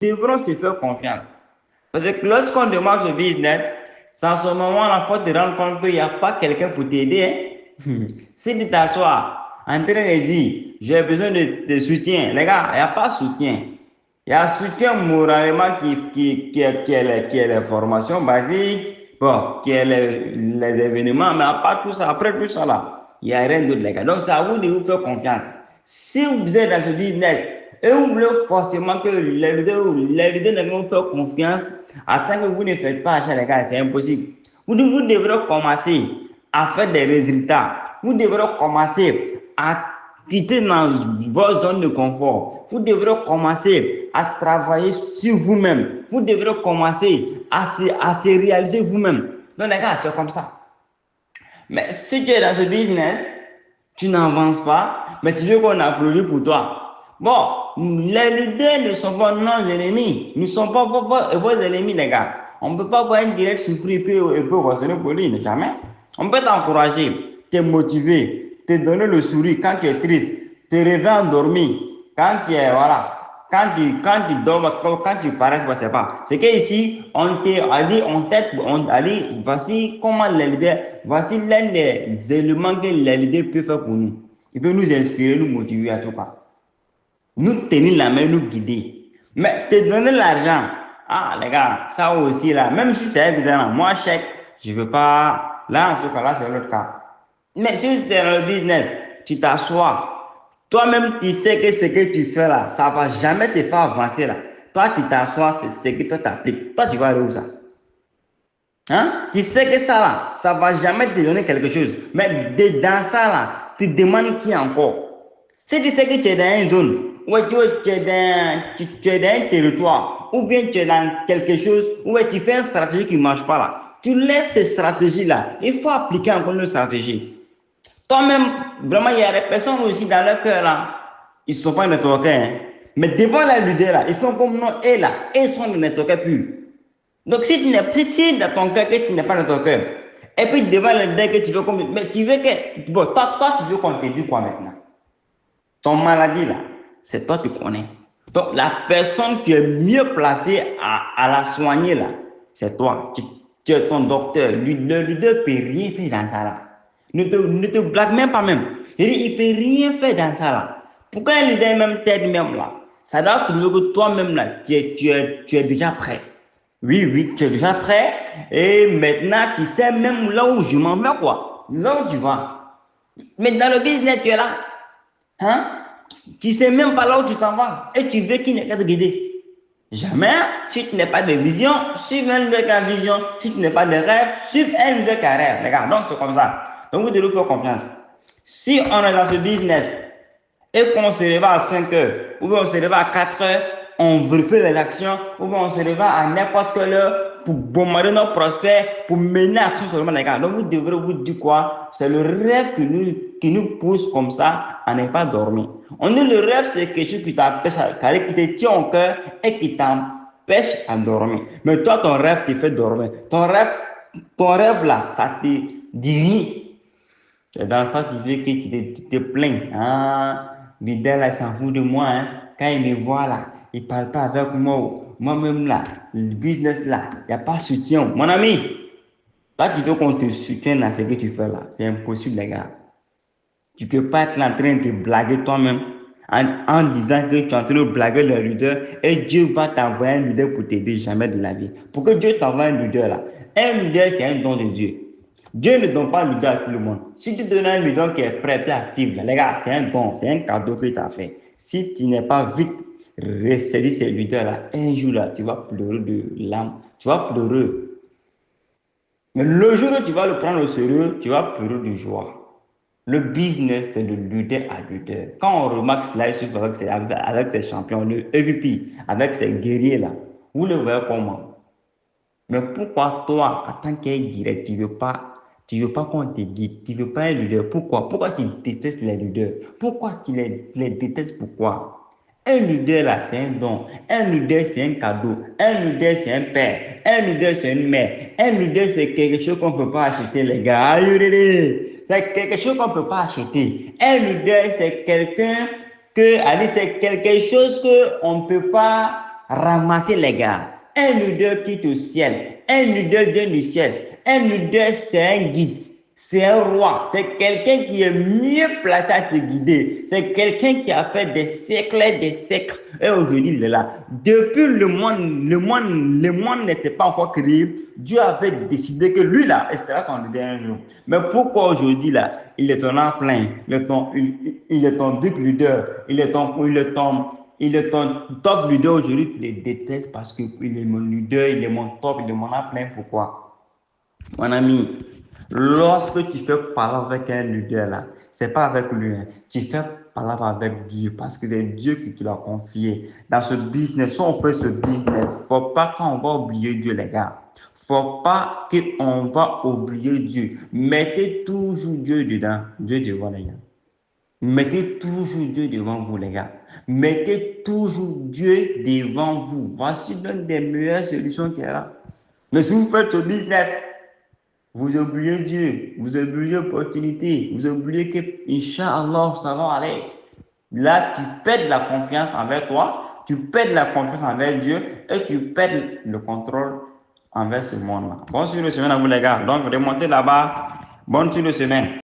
devrons se faire confiance. Parce que lorsqu'on démarre ce business, c'est en ce moment-là, il faut te rendre compte qu'il n'y a pas quelqu'un pour t'aider. Hein. Si tu t'assois en train de dire, j'ai besoin de soutien, les gars, il n'y a pas de soutien. Il y a soutien moralement qui est les formations basiques, bon, qui est les événements, mais à part tout ça, après tout ça là, il n'y a rien d'autre, les gars. Donc, c'est à vous de vous faire confiance. Si vous êtes dans ce business et vous voulez forcément que les leaders ne vous faire confiance, tant que vous ne faites pas achat, les gars, c'est impossible. Vous devrez commencer à faire des résultats. Vous devrez commencer à quitter dans votre zone de confort. Vous devrez commencer à travailler sur vous-même. Vous devrez commencer à se réaliser vous-même. Donc, les gars, c'est comme ça. Mais si tu es dans ce business, tu n'avances pas, mais tu veux qu'on applaudisse pour toi. Bon, les leaders ne sont pas nos ennemis. Nous ne sommes pas vos ennemis, les gars. On ne peut pas voir un direct souffrir et puis raisonner pour lui, jamais. On peut t'encourager, te motiver, te donner le sourire quand tu es triste, te réveiller endormi, quand tu es, voilà, quand tu dors, quand tu parais, je ne sais pas. C'est qu'ici, on t'a dit, on t'a dit, voici comment les leaders, voici l'un des éléments que les leaders peuvent faire pour nous. Ils peuvent nous inspirer, nous motiver à tout cas. Nous tenir la main, nous guider. Mais te donner l'argent, ah les gars, ça aussi là, même si c'est évident, moi chèque, je ne veux pas, là en tout cas, là c'est l'autre cas. Mais si tu es dans le business, tu t'assois, toi-même tu sais que ce que tu fais là, ça ne va jamais te faire avancer là. Toi tu t'assois, c'est ce que toi t'appliques. Toi tu vas aller où ça? Hein? Tu sais que ça là, ça ne va jamais te donner quelque chose. Mais dans ça là, tu demandes qui encore? Si tu sais que tu es dans une zone, ou tu es dans un territoire, ou bien tu es dans quelque chose, où tu fais une stratégie qui ne marche pas là, tu laisses ces stratégies-là. Il faut appliquer encore une stratégie. Toi-même, vraiment, il y a des personnes aussi dans leur cœur là, ils ne sont pas networkers. Hein. Mais devant la leader là, ils font comme non, et là, ils sont des networkers purs. Donc, si tu n'es plus si dans ton cœur que tu n'es pas dans ton cœur, et puis devant le leader que tu veux comme. Mais tu veux que. Bon, toi tu veux qu'on te dise quoi maintenant? Ton maladie là, c'est toi qui connais. Donc, la personne qui est mieux placée à la soigner là, c'est toi. Tu es ton docteur. Le leader ne peut rien faire dans ça là. Ne te blague même pas même. Il ne peut rien faire dans ça là. Pourquoi un leader même t'aide même là? Ça doit trouver que toi-même là, tu es déjà prêt. Oui, tu es déjà prêt. Et maintenant, tu sais même là où je m'en vais quoi. Là où tu vas. Mais dans le business, tu es là. Hein? Tu ne sais même pas là où tu s'en vas. Et tu veux qu'il n'ait qu'à te guider. Jamais. Si tu n'as pas de vision, suive un leader qui a vision. Si tu n'as pas de rêve, suive un leader qui a rêve. Les gars, donc c'est comme ça. Donc vous devez faire confiance. Si on est dans ce business et qu'on se réveille à 5 heures, ou bien on se réveille à 4 heures, on vérifie les actions, ou bien on se réveille à n'importe quelle heure pour bombarder nos prospects, pour mener action seulement les gars. Donc vous devrez vous dire quoi? C'est le rêve qui nous pousse comme ça à ne pas dormir. On dit le rêve, c'est quelque chose qui t'empêche, qui te tient au cœur et qui t'empêche à dormir. Mais toi, ton rêve te fait dormir. Ton rêve là, ça te dirige. C'est dans ça que tu veux que tu te plains. Ah, Bidel là, il s'en fout de moi. Hein. Quand il me voit là, il ne parle pas avec moi. Moi-même là, le business là, il n'y a pas de soutien. Mon ami, toi, tu veux qu'on te soutienne dans ce que tu fais là. C'est impossible, les gars. Tu ne peux pas être en train de blaguer toi-même en disant que tu es en train de blaguer le leader et Dieu va t'envoyer un leader pour t'aider jamais de la vie. Pourquoi Dieu t'envoie un leader là? Un leader, c'est un don de Dieu. Dieu ne donne pas un leader à tout le monde. Si tu donnes un leader qui est prêt et actif, là, les gars, c'est un don, c'est un cadeau que tu as fait. Si tu n'es pas vite ressaisi ces leaders-là, un jour là, tu vas pleurer de l'âme, tu vas pleurer. Mais le jour où tu vas le prendre au sérieux, tu vas pleurer de joie. Le business, c'est de leader à leader. Quand on remarque cela avec ces champions, le EVP, avec ces guerriers-là, vous le voyez comment? Mais pourquoi toi, en tant qu'un direct, tu veux pas qu'on te guide, tu veux pas un leader? Pourquoi tu détestes les leaders? Pourquoi tu les détestes? Pourquoi? Un leader là, c'est un don. Un leader, c'est un cadeau. Un leader, c'est un père. Un leader, c'est une mère. Un leader, c'est quelque chose qu'on ne peut pas acheter, les gars. C'est quelque chose qu'on ne peut pas acheter. Un leader, c'est quelqu'un c'est quelque chose qu'on ne peut pas Ramassez les gars. Un leader quitte au ciel. Un leader vient du ciel. Un leader, c'est un guide. C'est un roi. C'est quelqu'un qui est mieux placé à te guider. C'est quelqu'un qui a fait des siècles et des siècles. Et aujourd'hui, il est là. Depuis le monde n'était pas encore créé. Dieu avait décidé que lui, là, il sera ton leader un jour. Mais pourquoi aujourd'hui, là, il est ton plein, il est ton big leader, il est ton top leader aujourd'hui, tu le détestes parce qu'il est mon leader, il est mon top, il est mon plein. Pourquoi? Mon ami, lorsque tu fais parler avec un leader là, c'est pas avec lui, hein. Tu fais parler avec Dieu parce que c'est Dieu qui te l'a confié. Dans ce business, si on fait ce business, faut pas qu'on va oublier Dieu, les gars. Faut pas qu'on va oublier Dieu. Mettez toujours Dieu dedans, Dieu devant les gars. Mettez toujours Dieu devant vous, les gars. Mettez toujours Dieu devant vous. Voici l'une des meilleures solutions qu'il y a là. Mais si vous faites ce business, vous oubliez Dieu, vous oubliez l'opportunité, vous oubliez que, Inch'Allah, ça va aller. Là, tu perds la confiance envers toi, tu perds la confiance envers Dieu et tu perds le contrôle envers ce monde-là. Bonne suite de semaine à vous, les gars. Donc, remontez là-bas. Bonne suite de semaine.